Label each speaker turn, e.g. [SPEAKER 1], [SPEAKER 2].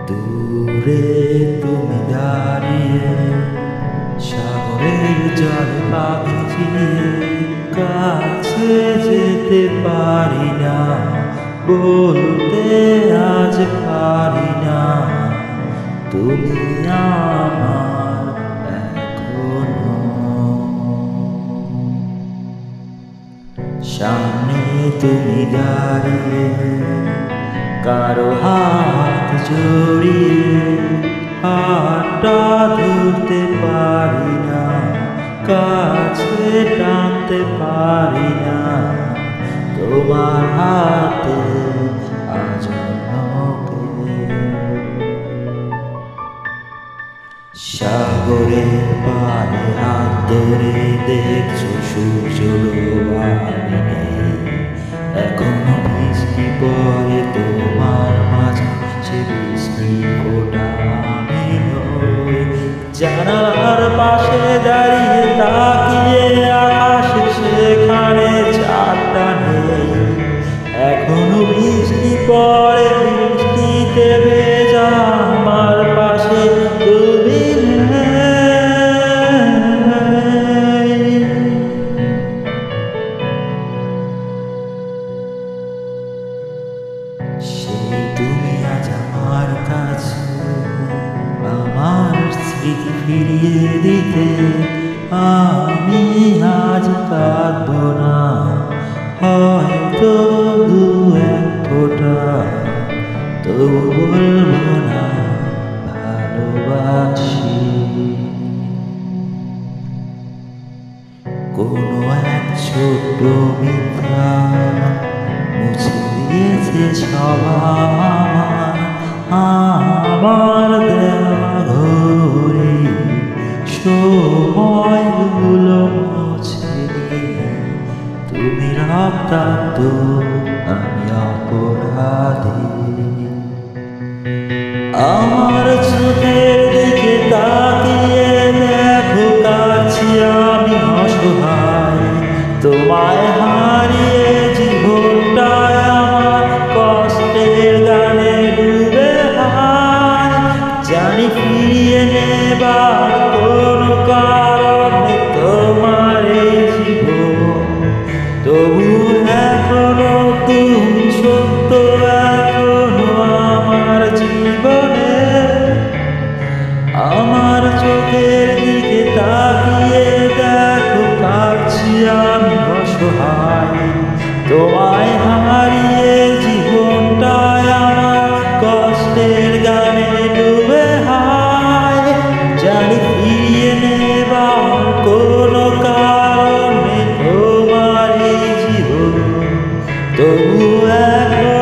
[SPEAKER 1] দূরে তুমি দাঁড়িয়ে সাগরের জলে পা ভিজিয়ে, কাছে যেতে পারি না, বলতে আজ পারি না তুমি আমার এখনো। সামনে তুমি দাঁড়িয়ে কারো হাত জড়িয়ে, হাতটা ধরতে পারি না, কাছে টানতে পারি না তোমার হাতে আজ নকে। সাগরের পাড়ে হাত ধরে দেখছো সূর্য ডোবানি নেই, এখনো বৃষ্টি পড়ে তোমার মাঝে, সে বৃষ্টি ফোঁটা আমি নই। জানালার পাশে দাঁড়িয়ে তাকিয়ে আকাশে সেখানে চাঁদটা নেই, এখনো বৃষ্টি পড়ে বৃষ্টিতে ভেজা আমার পাশে তুমি নেই। সেই তুমি আজ আমার কাছে, আমার স্মৃতি ফিরিয়ে দিতে আমি আজ কাঁদবো না, হয়তো দু এক ফোঁটা তবু বলবো না ভালোবাসি। কোনো এক ছোট্ট মিথ্যা মুছে দিয়েছে সবার আমার দেওয়া ঘরে, সময়গুলো মুছে দিয়ে তুমি রক্তাক্ত আমি অপরাধী। আমার চোখের দিকে তাকিয়ে দেখো কাছে আমি অসহায়, তোমায় হারিয়ে জীবনটায় আমার কষ্টের গানে ডুবে হায়। জানি ফিরিয়ে নেবার কোনো কারণ নেই তোমার এই জীবন, তবু এখনো তুমি সত্য, এখনো আমার জীবনে। আমার চোখের দিকে তাকিয়ে দেখো কাছে আমি অসহায়, তোমায় হারিয়ে জীবনটায় আমার কষ্টের গানে ডুবে হায়। জানি ফিরিয়ে নেবার কোনো কারণ নেই তোমার এই জীবন, তবু এখন